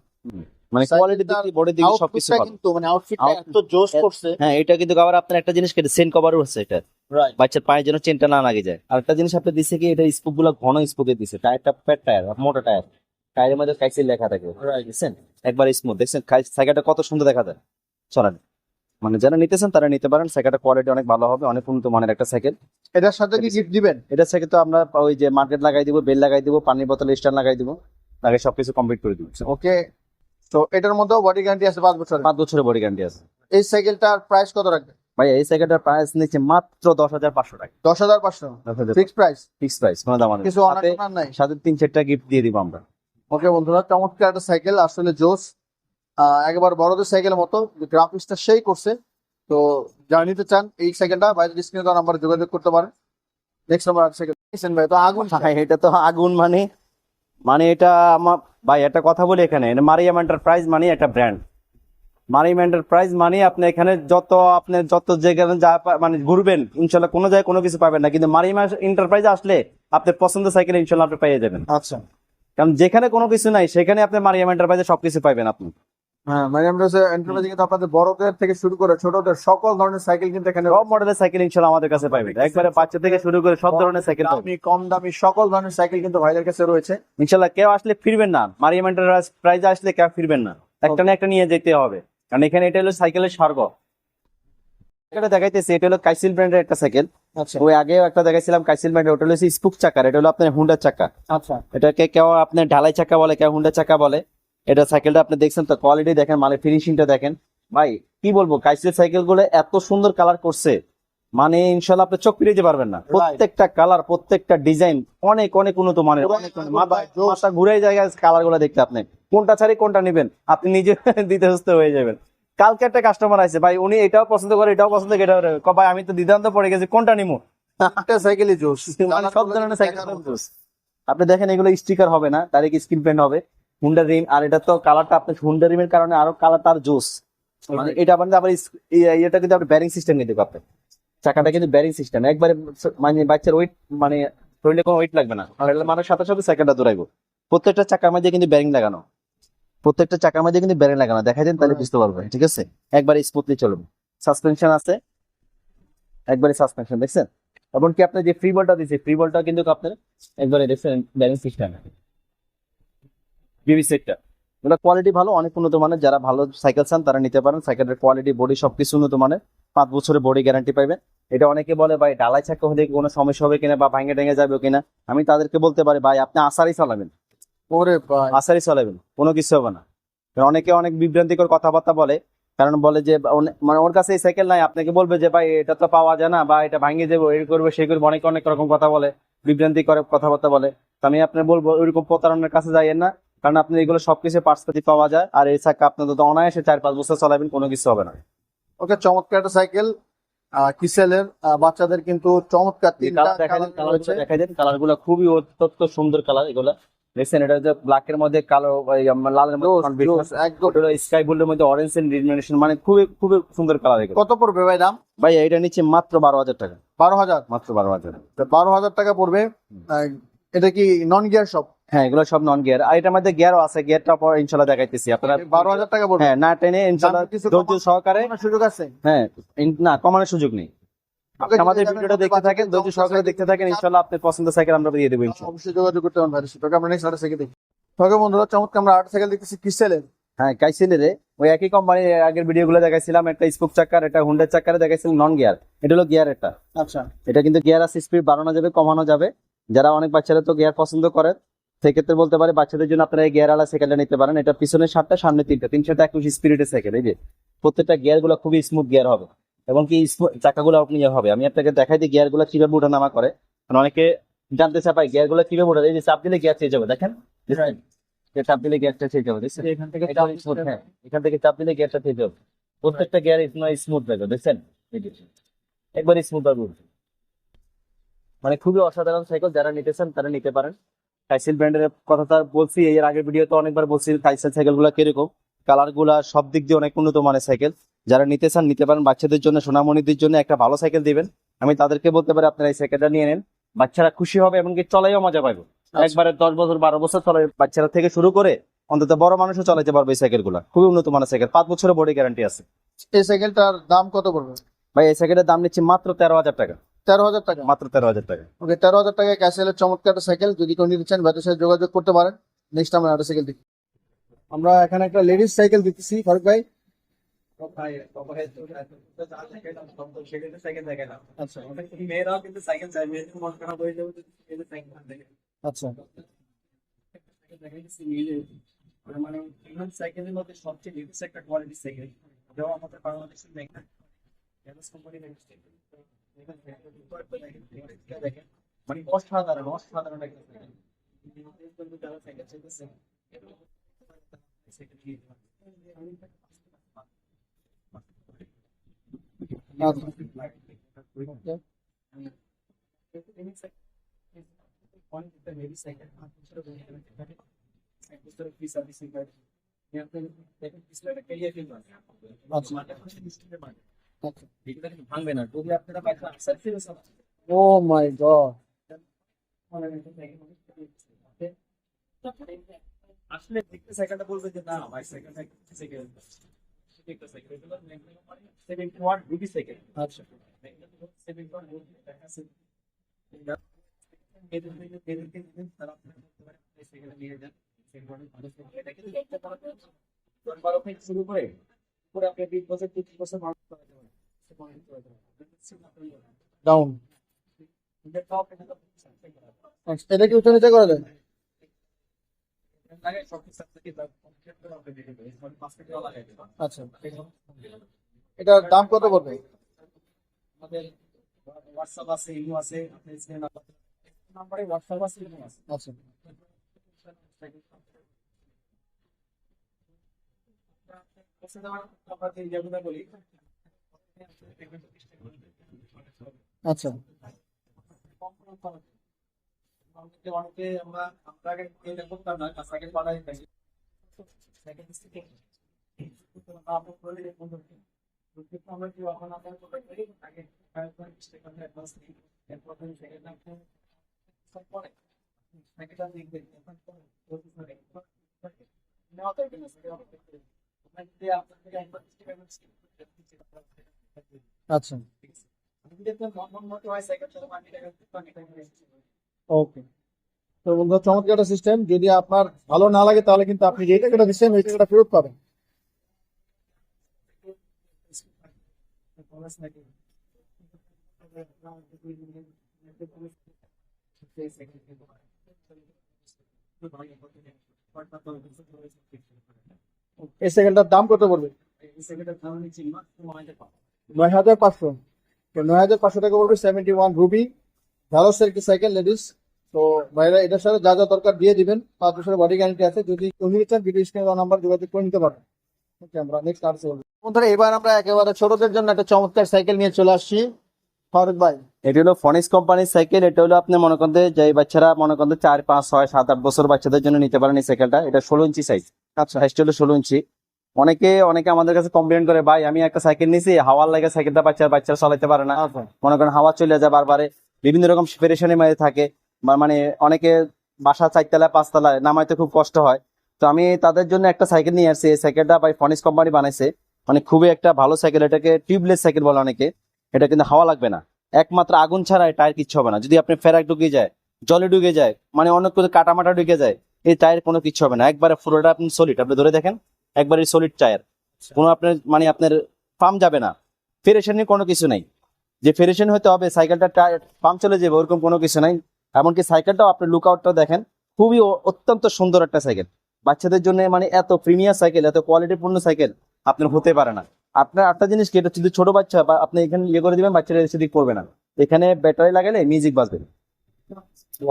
মানে কোয়ালিটি দিক দিয়ে বডি দিক দিয়ে সবকিছু আউটফিটটা ভালো। কিন্তু মানে আউটফিটটা এত জোস করছে। হ্যাঁ, এটা কিন্তু আবার আপনার একটা জিনিস কেটে সেন কভারও হচ্ছে এটা, রাইট। বাচ্চার পায়ের যেন চেনটা না লাগে যায়। আর একটা জিনিস আপনি দিচ্ছে কি, এটা স্পুক গুলো ঘন স্পুকে দিচ্ছে, টায়ারটা ফ্যাট টায়ার, মোটা টায়ার, টায়ারের মধ্যে কাইসিল লেখা থাকে, দেখছেন? একবার স্মুথ, দেখছেন? সাইকেলটা কত সুন্দর দেখা যায়, চলেন। মানে যারা নিতেছেন তারা নিতে পারেন, সাইকেলটা কোয়ালিটি অনেক ভালো হবে, অনেক উন্নত মানের একটা সাইকেল। এটার সাথে কি গিফট দিবেন? এটার সাথে তো আমরা ওই যে মার্কেট লাগাই দিব, বেল লাগাই দিব, পানির বোতল স্ট্যান্ড লাগাই দিব, আগে সবকিছু কমপ্লিট করে দিব। ওকে, তো এটার মধ্যেও বডি গ্যারান্টি আছে 5 বছরের। 5 বছরের বডি গ্যারান্টি আছে। এই সাইকেলটার প্রাইস কত রাখবেন ভাই এই সাইকেলটার প্রাইস নিচ্ছে মাত্র 10,500 টাকা। 10,500 ফিক্স প্রাইস। ফিক্স প্রাইস, কোনো দাম কিছু সাথে অনার নাই। 3-4টা গিফট দিয়ে দিব আমরা। ওকে বন্ধুরা, চমৎকার একটা সাইকেল, আসলে জোস। একবার বড়দের সাইকেলের মতো, গ্রাফিক্সটা সেই করছে। তো যারা নিতে চান এই সাইকেলটা বাইরের স্ক্রিনে দেওয়া নাম্বারে যোগাযোগ করতে পারেন। নেক্সট নাম্বার সাইকেল ভাই, তো আগুন। ভাই এটা তো আগুন, মানে মানে এটা আমার ভাই একটা কথা বলি, এখানে মারিয়াম এন্টারপ্রাইজ মানে একটা ব্র্যান্ড। মারিয়াম এন্টারপ্রাইজ মানে আপনি এখানে যত জায়গায় যা মানে ঘুরবেন, ইনশাল্লাহ কোনো জায়গায় কোনো কিছু পাবেন না, কিন্তু মারিয়াম এন্টারপ্রাইজ আসলে আপনার পছন্দের সাইকেল ইনশাল্লাহ আপনি পেয়ে যাবেন। আচ্ছা, কারণ যেখানে কোনো কিছু নাই সেখানে আপনি মারিয়াম এন্টারপ্রাইজে সবকিছু পাইবেন আপনি। হ্যাঁ, মানে আমরা এন্টারপ্রাইজে কিন্তু আপনাদের বড়দের থেকে শুরু করে ছোটদের সকল ধরনের সাইকেল কিন্তু এখানে সব মডেলের সাইকেল ইনশাল্লাহ আমাদের কাছে পাইবেন, একবারে বাচ্চা থেকে শুরু করে সব ধরনের সাইকেল পাবেন। দামি কম দামি সকল ধরনের সাইকেল কিন্তু ভাইদের কাছে রয়েছে। ইনশাল্লাহ কেউ আসলে ফিরবেন না, মারিয়াম এন্টারপ্রাইজে আসলে কেউ ফিরবেন না, একটা না একটা নিয়ে যেতে হবে, কারণ এখানে এটা হলো সাইকেলের স্বর্গ। এটা দেখাইতেছি, এটা হলো কাইসিল ব্র্যান্ডের একটা সাইকেল। আচ্ছা ওই আগেও একটা দেখাইছিলাম কাইসিল ব্র্যান্ডের, ওটা হলো স্পুক চাকা, এটা হলো আপনার হুন্ডা চাকা। আচ্ছা এটাকে কেউ আপনার ঢালাই চাকা বলে, কেউ হুন্ডা চাকা বলে। এটা সাইকেলটা আপনি দেখছেন তো, কোয়ালিটি দেখেন, মানে ফিনিশিংটা দেখেন ভাই, কি বলবো, কাইসিল সাইকেল গুলো এত সুন্দর কালার করছে, মানে ইনশাল্লাহ আপনি চোখ ফিরিয়ে যেতে পারবেন না। প্রত্যেকটা কালার, প্রত্যেকটা ডিজাইন অনেক অনেক উন্নত মানের, অনেক অনেক। মাথা ঘুরে জায়গায় কালার গুলো দেখতে, আপনি কোনটা ছাড়ি কোনটা নেবেন আপনি নিজে দিতে সুস্থ হয়ে যাবেন। কালকে একটা কাস্টমার আছে ভাই, উনি এটাও পছন্দ করে, এটাও পছন্দ করে, এটাও করে। ভাই আমি তো দ্বিধান্ত পড়ে গেছি, কোনটা নিবো। একটা সাইকেলই জোস, মানে সব ধরনের সাইকেল আপনি দেখেন, এগুলো স্টিকার হবে না, ডাইরেক্ট স্ক্রিন প্রিন্ট হবে, হুন্ডা রিম। আর এটা তো কালারটা আপনার হুন্ডা রিমের কারণে আরো কালারটা আর জোস। মানে এটা আপনার আবার এটা কিন্তু আপনি ব্যারিং সিস্টেম নিতে পারবেন, চাকাটা কিন্তু ব্যারিং সিস্টেম একবারে, মানে বাচ্চার ওয়েট, মানে শরীরে কোনো ওয়েট লাগবে না, মানে সাথে সাথে সাইকেলটা দৌড়াইবো। প্রত্যেকটা চাকার মধ্যে কিন্তু ব্যারিং লাগানো, প্রত্যেকটা চাকার মধ্যে কিন্তু ব্যারিং লাগানো, দেখাই দেন তাহলে বুঝতে পারবেন, ঠিক আছে। একবারে স্মুথলি চলবে, সাসপেনশন আছে, একবারে সাসপেনশন দেখছেন। এবং কি আপনার যে ফ্রি বলটা দিচ্ছে, ফ্রি বলটা কিন্তু আপনার একবারে দেখছেন ব্যালেন্স সিস্টেম, বিবি সেটটা, ওটা কোয়ালিটি ভালো, অনেক উন্নত মানের। যারা ভালো সাইকেল চান তারা নিতে পারেন, সাইকেলের কোয়ালিটি, বডি সবকিছু উন্নত মানের, 5 বছরের বডি গ্যারান্টি পাইবেন। এটা অনেকে বলে ভাই ডালাই চাকা হলে কি কোনো সমস্যা হবে কিনা বা ভাঙে ভেঙে যাবে কিনা, আমি তাদেরকে বলতে পারি ভাই আপনি আসারই চালাবেন, ওরে ভাই আসারই চালাবেন, কোনো কিছু হবে না। কারণ অনেকে অনেক বিভ্রান্তিকর কথাবার্তা বলে, কারণ বলে যে মানে ওর কাছে এই সাইকেল নাই, আপনাকে বলবে যে ভাই এটা তো পাওয়া যায় না, বা এটা ভাঙিয়ে যাবো, এই করবো সেই করবো, অনেক অনেক রকম কথা বলে, বিভ্রান্তি করে কথাবার্তা বলে। তো আমি আপনার বলবো ওইরকম প্রতারণার কাছে যাইয়েন না, কারণ আপনি এগুলো সবকিছু পার্সপাতি পাওয়া যায়। আর এই চাকা আপনার তো অনায়াসে 4-5 বছর চালাবেন, কোনো কিছু হবে না। ওকে, চমৎকার একটা সাইকেল, কিসেলের বাচ্চাদের কিন্তু চমৎকার তিনটা কালার দেখাই দেন, কালার কালার রয়েছে। দেখাই দেন, কালার গুলো খুবই অত্যন্ত সুন্দর কালার এগুলা। দেখছেন এটা হচ্ছে ব্ল্যাকের মধ্যে কালো, লালের মধ্যে জোস, combination জোস, আছে। একদম। ওটা হলো স্কাই ব্লুর মধ্যে অরেঞ্জ এন্ড রিমিনেশন, মানে খুবই খুবই সুন্দর কালার এগুলো। কত পড়বে ভাই দাম? ভাই এটা নিচ্ছে মাত্র 12,000 টাকা, 12,000? মাত্র 12,000। 12,000 টাকা পড়বে। আহ, এটা কি নন গিয়ার সব? হ্যাঁ এগুলো সব নন গিয়ার, আর এটার মধ্যে গিয়ারও আছে, গিয়ারটা পর ইনশাল্লাহ দেখাইতেছি আপনারা। 12,000 টাকা পড়বে। হ্যাঁ না টেনে ইনশাল্লাহ দাম কিছু ধৈর্য সহকারে, কমানোর সুযোগ আছে? হ্যাঁ না কমানোর সুযোগ নেই। Okay, আমাদের ঠিক আছে, ভিডিওটা আমি দেখতে বাচ্চাদের থাকেন, ধৈর্য চমৎকার সহকারে সাইকেল দেখতে থাকেন, ইনশাল্লাহ আপনার পছন্দের সাইকেল আমরা দিয়ে দেবো ইনশাল্লাহ। অবশ্যই যোগাযোগ করতে পারেন ভাইয়ের সাথে। ওকে, আমরা নেক্সট আরেকটা সাইকেল দেখি। ওকে বন্ধুরা, চমৎকার আমরা আরেকটা সাইকেল দেখতেছি কিসেলের। হ্যাঁ কাইসিলের ওই একই কোম্পানির আগের ভিডিও গুলো দেখাইছিলাম, একটা স্পোক চাকার, এটা হুন্ডার চাকারে দেখাইছিলাম নন গিয়ার, এটা হলো গিয়ার। এটা আচ্ছা এটা কিন্তু গিয়ার আছে, স্পিড বাড়ানো যাবে কমানো যাবে। যারা অনেক বাচ্চারা তো গিয়ার পছন্দ করেন, সেক্ষেত্রে বলতে পারে বাচ্চাদের জন্য আপনারা এই গিয়ার আলা সাইকেলটা নিতে পারেন। এটা পিছনে 7টা, সামনে 3টা, 321 স্পিরিটের সাইকেল। এই যে প্রত্যেকটা গিয়ার গুলো খুবই স্মুথ গিয়ার হবে, এবং কি চাকাগুলো আপনি ইয়ে হবে। আমি আপনাকে দেখাই দিই গিয়ার গুলো কিভাবে ওঠানামা করে, কারণ অনেকে জানতে চায় ভাই গিয়ার গুলো কিভাবে ওঠা যায়। এই যে চাপ দিলে গিয়ার চেঞ্জ হবে, দেখেন চাপ দিলে গিয়ারটা চেঞ্জ হবে, দেখছেন এখান থেকে স্মুথ। হ্যাঁ এখান থেকে চাপ দিলে গিয়ারটা চেঞ্জ হবে, প্রত্যেকটা গিয়ার স্মুথ থাকবে, দেখছেন এই যে একবারই স্মুথ ভাবে উঠবে। মানে খুবই অসাধারণ সাইকেল, যারা নিতে চান তারা নিতে পারেন। কাইসেল ব্র্যান্ডের কথা তো আর বলছি, এর আগের ভিডিওতে অনেকবার বলছি কাইসেল সাইকেল গুলা কিরকম, কালার গুলা সব দিক দিয়ে অনেক উন্নত মানের সাইকেল। যারা নিতে চান নিতে পারেন, বাচ্চাদের জন্য, সোনামণিদের জন্য একটা ভালো সাইকেল দিবেন। আমি তাদেরকে বলতে পারি আপনারা এই সাইকেলটা নিয়ে নেন, বাচ্চারা খুশি হবে এবং কি চলাইও মজা পাবে। একবারে 10 বছর 12 বছর চলে, বাচ্চারা থেকে শুরু করে অন্তত বড় মানুষও চালাতে পারবে এই সাইকেল গুলা, খুবই উন্নত মানের সাইকেল, 5 বছরের বডি গ্যারান্টি আছে। এই সাইকেলটার দাম কত পড়বে ভাই এই সাইকেলের দাম নিচ্ছি মাত্র 13,000 টাকা, 13,000 টাকা? মাত্র 13,000 টাকা। ওকে, 13,000 টাকায় ক্যাসেলের চমৎকার একটা সাইকেল, যদি কেউ নিতে চান ভাইদের সাথে যোগাযোগ করতে পারেন। নেক্সট আমরা একটা সাইকেল দেখি। আমরা এখানে একটা লেডিস সাইকেল দেখতেছি ফারুক ভাই। আচ্ছা মেয়েরাও কিন্তু সাইকেল চাই, মেয়েদের মন খারাপ হয়ে যাবে যদি এদের সাইকেল না দেখে। আচ্ছা মানে ইভেন সাইকেলের মধ্যে সবচেয়ে লেটেস্ট একটা কোয়ালিটি সাইকেল, যেমন আমাদের বাংলাদেশের দেখেন কোম্পানি দেখেন, মানে অসাধারণ অসাধারণ একটা সাইকেল। যারা সাইকেল চাইতেছে ভাঙবে না যদি আপনারা ও মাই গড, আসলে দেখতে সাইকেলটা বলবে যে না ভাই সাইকেলটা সাইকেল একটা সাইকেল, এটা 70 ওয়াট বিবি সাইকেল। আচ্ছা 70 ওয়াট দেখা আছে, এদের থেকে এদেরকে দিবেন, তারা আপনারা করতে পারেন এই সাইকেলটা নিয়ে যান। সাইকেলটা ভালো সাইকেল, এটা কিন্তু একটা বড় 12 থেকে শুরু করে পুরো আপনি 20 বছর 30 বছর মানুষ চালাতে পারেন। ডাউন। এটা কি উচ্চ নিচে করা যায়? আচ্ছা, এটার দাম কত পড়বে? হোয়াটসঅ্যাপ আছে, ইমো আছে, আপনি স্ক্রিন নাম্বারে হোয়াটসঅ্যাপ আছে, ইমো আছে। আচ্ছা, যেগুলো বলি আচ্ছা, অনেকে আমরা আগে এটা করতাম না, সাইকেল বানাই থাকি সাইকেল থেকে আমরা বলি আমরা কি এখন আপনার কোথায় করি আগে 5 টাকা অ্যাডভান্স দিই, এরপর সেকেন্ড নাম পরে সাইকেলটা দেখবেন এখন নেওয়াটাই বিজনেস আপনাকে আপনাকে একবার আচ্ছা, ওকে। তো বন্ধুরা, চমৎকার একটা সিস্টেম। যদি আপনার ভালো না লাগে তাহলে কিন্তু আপনি যে টাকাটা দিচ্ছেন ওই টাকাটা ফেরত পাবেন। এই সাইকেলটার দাম কত পড়বে? 9,500। তো 9,500 টাকা পড়বে 71 রুবি ভ্যালোসের একটি সাইকেল লেডিস। তো ভাইরা এটার সাথে যা যা দরকার দিয়ে দিবেন। 5 বছরের বডি গ্যারান্টি আছে। যদি তুমি চান ভিডিও স্ক্রিনে দেওয়া নাম্বার যোগাযোগ করে নিতে পারবেন। ওকে, আমরা নেক্সট আর চলবো। বন্ধুরা, এবার আমরা একেবারে ছোটদের জন্য একটা চমৎকার সাইকেল নিয়ে চলে আসছি। ফারুক ভাই, এটা হলো ফনিক্স কোম্পানির সাইকেল। এটা হলো আপনি মনে করেন যে বাচ্চারা মনে করেন 4, 5, 6, 7, 8 বছর বাচ্চাদের জন্য নিতে পারেন এই সাইকেলটা। এটা 16 ইঞ্চি সাইজ। আচ্ছা, সাইজটা হলো 16 ইঞ্চি। অনেকে আমাদের কাছে কমপ্লেন করে, ভাই আমি একটা সাইকেল নিয়েছি, হাওয়ার লাগে সাইকেলটা বাচ্চারা চালাতে পারে না, আচ্ছা, মনে করেন হাওয়া চলে যায় বারবারে, বিভিন্ন রকম পেরেশানির মধ্যে থাকে, মানে অনেকে বাসা 4 তলায় 5 তলায় নামাইতে খুব কষ্ট হয়। তো আমি তাদের জন্য একটা সাইকেল নিয়ে আসছি। এই সাইকেলটা ভাই ফনিক্স কোম্পানি বানাইছে, মানে খুবই একটা ভালো সাইকেল। এটাকে টিউবলেস সাইকেল বলে অনেকে। এটা কিন্তু হাওয়া লাগবে না, একমাত্র আগুন ছাড়া টায়ার কিচ্ছু হবে না। যদি আপনি ফেরাক ঢুকে যায়, জলে ঢুকে যায়, মানে অনেক কিছু কাটামাটা ঢুকে যায়, এই টায়ার কোনো কিছু হবে না। একবারে পুরোটা আপনি সলিড, আপনি ধরে দেখেন, একবারে সলিড টায়ার। কোনো আপনার মানে আপনার পাম্প যাবে না, ফেরেশানি কোনো কিছু নাই যে ফেরেশন হতে হবে সাইকেলটা পাম্প চলে যাবে, ওরকম কোনো কিছু নাই। এমনকি সাইকেলটাও আপনি লুকআউটটাও দেখেন, খুবই অত্যন্ত সুন্দর একটা সাইকেল বাচ্চাদের জন্য। মানে এত প্রিমিয়ার সাইকেল, এত কোয়ালিটিপূর্ণ সাইকেল আপনার হতে পারে না। আপনার একটা জিনিস কি, এটা যদি ছোট বাচ্চা বা আপনি এখানে ইয়ে করে দিবেন, বাচ্চারা সেদিক করবে না। এখানে ব্যাটারি লাগালে মিউজিক বাজবে,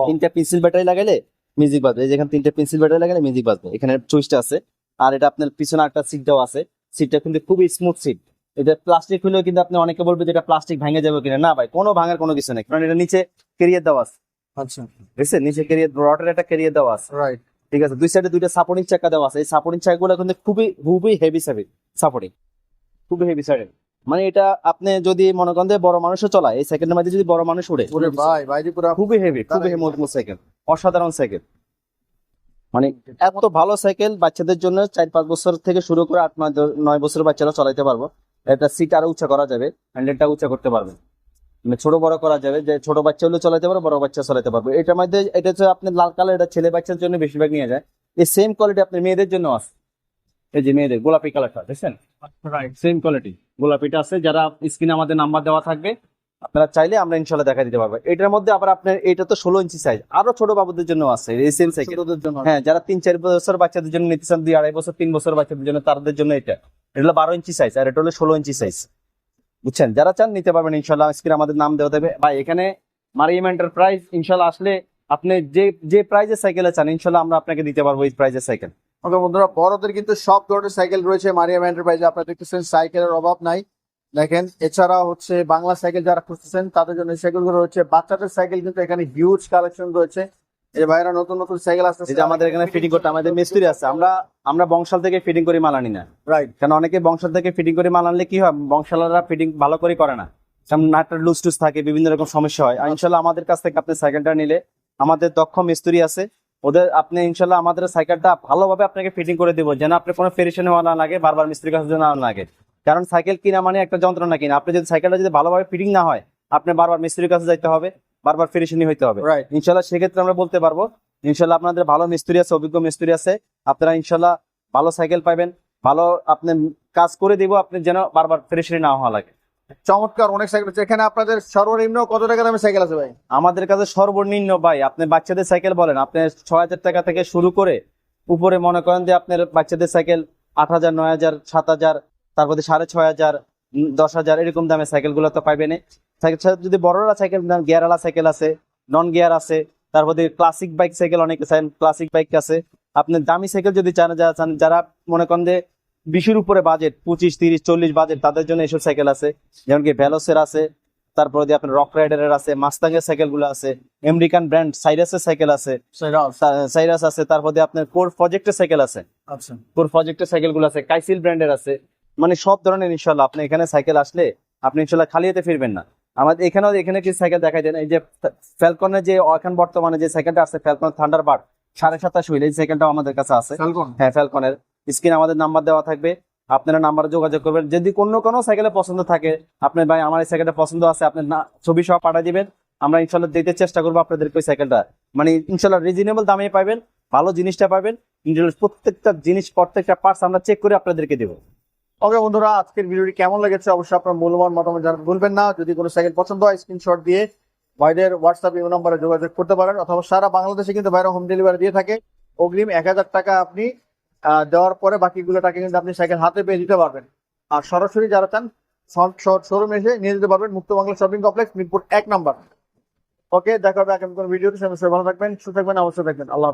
3টে পেন্সিল ব্যাটারি লাগালে মিউজিক বাজবে। এই যেখানে 3টে পেন্সিল ব্যাটারি লাগালে মিউজিক বাজবে। এখানে চুইসটা আছে। আর এটা আপনার পিছনে একটা সিটটাও আছে। সিটটা কিন্তু খুবই স্মুথ সিট। এটা প্লাস্টিক হলেও কিন্তু আপনি অনেকে বলবে যে এটা প্লাস্টিক ভেঙে যাবে কিনা, না ভাই, কোনো ভাঙার কোনো কিছু নেই, কারণ এটা নিচে ক্যারিয়ার দেওয়া আছে। আচ্ছা, বুঝছেন, নিচে ক্যারিয়ার রডের একটা ক্যারিয়ার দেওয়া আছে। রাইট। ঠিক আছে, দুই সাইডে 2টা সাপোর্টিং চাকা দেওয়া আছে। এই সাপোর্টিং চাকাগুলো কিন্তু খুবই খুবই হেভি সাপোর্টিং, খুবই হেভি সাইডের। মানে এটা আপনি যদি মনে করেন যে বড় মানুষও চলায়, এই সাইকেলের মধ্যে যদি বড় মানুষ উঠে, ওরে ভাই, বাইরে পুরো খুবই হেভি, খুবই মজবুত সাইকেল, অসাধারণ সাইকেল। মানে এত ভালো সাইকেল বাচ্চাদের জন্য 4-5 বছর থেকে শুরু করে 8-9 বছর বাচ্চারা চালাতে পারবো। এটা সিট আরো উঁচা করা যাবে, হ্যান্ডেলটা উঁচা করতে পারবে, মানে ছোট বড় করা যাবে, যে ছোট বাচ্চা হলেও চালাতে পারবে, বড় বাচ্চা চালাতে পারবে। এটার মধ্যে এটা হচ্ছে আপনার লাল কালার, এটা ছেলে বাচ্চার জন্য বেশিরভাগ নিয়ে যায়। এই সেম কোয়ালিটি আপনার মেয়েদের জন্য আছে। এই যে মেয়েদের গোলাপি কালারটা দেখছেন, সেম কোয়ালিটি গোলাপিটা আছে। যারা স্ক্রিনে আমাদের নাম্বার দেওয়া থাকবে, আপনারা চাইলে আমরা ইনশাল্লাহ দেখা দিতে পারবো। এটার মধ্যে আবার আপনার এটা তো 16 ইঞ্চি সাইজ, আরো ছোট বাবুদের জন্য আছে এই সেম সাইকেল। ছোটদের জন্য। হ্যাঁ, যারা 3-4 বছর বাচ্চাদের জন্য নিতে চান, 2-2.5 বছর 3 বছর বাচ্চাদের জন্য, তাদের জন্য এটা হলো 12 ইঞ্চি সাইজ, আর এটা হলো 16 ইঞ্চি সাইজ। বুঝছেন, যারা চান নিতে পারবেন ইনশাল্লাহ। স্ক্রিনে আমাদের নাম দেওয়া থাকবে। ভাই এখানে মারিয়াম এন্টারপ্রাইজ, ইনশাল্লাহ আসলে আপনি যে প্রাইজের সাইকেল চান, ইনশাল্লাহ আমরা আপনাকে দিতে পারবো এই প্রাইজের সাইকেল। ওকে বন্ধুরা, বড়দের কিন্তু সব ধরনের সাইকেল রয়েছে মারিয়াম এন্টারপ্রাইজে। আপনারা দেখতেছেন সাইকেলের অভাব নাই। দেখেন, এছাড়া হচ্ছে বাংলা সাইকেল যারা খুঁজতেছেন তাদের জন্য সাইকেলগুলো রয়েছে। বাচ্চাদের সাইকেল কিন্তু এখানে হিউজ কালেকশন রয়েছে। এই ভাইরা নতুন নতুন সাইকেল আসতেছে। এই যে আমাদের এখানে ফিটিং করতে আমাদের মিস্ত্রি আছে। আমরা বংশাল থেকে ফিটিং করে মাল আনি না, রাইট। কারণ অনেকে বংশাল থেকে ফিটিং করে মাল আনলে কি হয়, বংশালরা ফিটিং ভালো করে করে না, যেমন নাটটা লুজ টুজ থাকে, বিভিন্ন রকম সমস্যা হয়। আর ইনশাল্লাহ আমাদের কাছ থেকে আপনি সাইকেলটা নিলে, আমাদের দক্ষ মিস্ত্রি আছে, ওদের আপনি ইনশাল্লাহ আমাদের সাইকেলটা ভালোভাবে আপনাকে ফিটিং করে দেবো, যেন আপনার কোনো পেরেশানি হওয়া না লাগে, বারবার মিস্ত্রির কাছে না লাগে। কারণ সাইকেল কিনা মানে একটা যন্ত্রণা কিনা, আপনি যদি সাইকেলটা যদি ভালোভাবে ফিটিং না হয়, আপনি বারবার মিস্ত্রির কাছে যাইতে হবে, বারবার পেরেশানি হইতে হবে। রাইট। ইনশাল্লাহ সেক্ষেত্রে আমরা বলতে পারবো ইনশাল্লাহ আপনাদের ভালো মিস্ত্রি আছে, অভিজ্ঞ মিস্ত্রি আছে, আপনারা ইনশাল্লাহ ভালো সাইকেল পাবেন, ভালো আপনি কাজ করে দিব, আপনি যেন বারবার পেরেশানি না হওয়া লাগে। চমৎকার অনেক সাইকেল আছে এখানে। আপনাদের সর্বনিম্ন কত টাকা দামে সাইকেল আছে ভাই? আমাদের কাছে সর্বনিম্ন ভাই, আপনি বাচ্চাদের সাইকেল বলেন, আপনি 6,000 টাকা থেকে শুরু করে উপরে মনে করেন যে আপনার বাচ্চাদের সাইকেল 8,000, 9,000, 7,000, তারপরে 6,500, 10,000 এরকম দামের সাইকেল গুলো তো পাইবেন। সাইকেল সাথে যদি বড়রা সাইকেল নেন, গিয়ারওয়ালা সাইকেল আছে, নন গিয়ার আছে, তারপরে ক্লাসিক বাইক সাইকেল অনেক ক্লাসিক বাইক আছে। আপনি দামি সাইকেল যদি চান, যারা মনে করেন যে 20-এর উপরে বাজেট, 25, 30, 40 বাজেট, তাদের জন্য এইসব সাইকেল আছে। যেমন কি ভেলোসের আছে, তারপরে যে আপনার রক রাইডারের আছে, মাস্তাং এর সাইকেল গুলো আছে, আমেরিকান ব্র্যান্ড সাইরাসের সাইকেল আছে, সাইরাস আছে, তারপরে আপনার কোর প্রজেক্টের সাইকেল আছে, আচ্ছা কোর প্রজেক্টের সাইকেল গুলো আছে, কাইসিল ব্র্যান্ডের আছে। মানে সব ধরনের ইনশাল্লাহ আপনি এখানে সাইকেল আসলে আপনি ইনশাল্লাহ খালি হাতে ফিরবেন না। আমাদের এখানে কিছু সাইকেল দেখাই দেন। এই যে ফ্যালকনের যে এখন বর্তমানে যে সাইকেলটা আছে, ফ্যালকন থান্ডারবার্ড 27.5 হুইল, এই সাইকেলটাও আমাদের কাছে আছে। ফ্যালকন হ্যাঁ, ফ্যালকনের। স্ক্রিনে আমাদের নাম্বার দেওয়া থাকবে, আপনারা নাম্বারে যোগাযোগ করবেন। যদি কোনো সাইকেলে পছন্দ থাকে, আপনার ভাই আমার এই সাইকেলটা পছন্দ আছে, আপনার ছবি সহ পাঠিয়ে দিবেন, আমরা ইনশাল্লাহ দিতে চেষ্টা করবো আপনাদেরকে ওই সাইকেলটা। মানে ইনশাল্লাহ রিজনেবল দামে পাবেন, ভালো জিনিসটা পাবেন। প্রত্যেকটা জিনিস, প্রত্যেকটা পার্টস আমরা চেক করে আপনাদেরকে দেবো। ওকে বন্ধুরা, আজকের ভিডিওটি কেমন লেগেছে অবশ্যই আপনার মূল্যবান মতামত জানাতে ভুলবেন না। যদি কোনো সাইকেল পছন্দ হয় স্ক্রিনশট দিয়ে ভাইদের হোয়াটসঅ্যাপ এই নম্বরে যোগাযোগ করতে পারেন, অথবা সারা বাংলাদেশে কিন্তু ভাইরা হোম ডেলিভারি দিয়ে থাকে। অগ্রিম 1,000 টাকা আপনি দেওয়ার পরে বাকিগুলো টাকা কিন্তু আপনি সাইকেল হাতে পেয়ে দিতে পারবেন। আর সরাসরি যারা চান শোরুমে এসে নিয়ে যেতে পারবেন, মুক্ত বাংলা শপিং কমপ্লেক্স, মিরপুর 1 নম্বর। ওকে, দেখা হবে আগামী কোনো ভিডিওতে। সবাই ভালো থাকবেন, সুস্থ থাকবেন, অবশ্যই থাকবেন। আল্লাহ হাফেজ।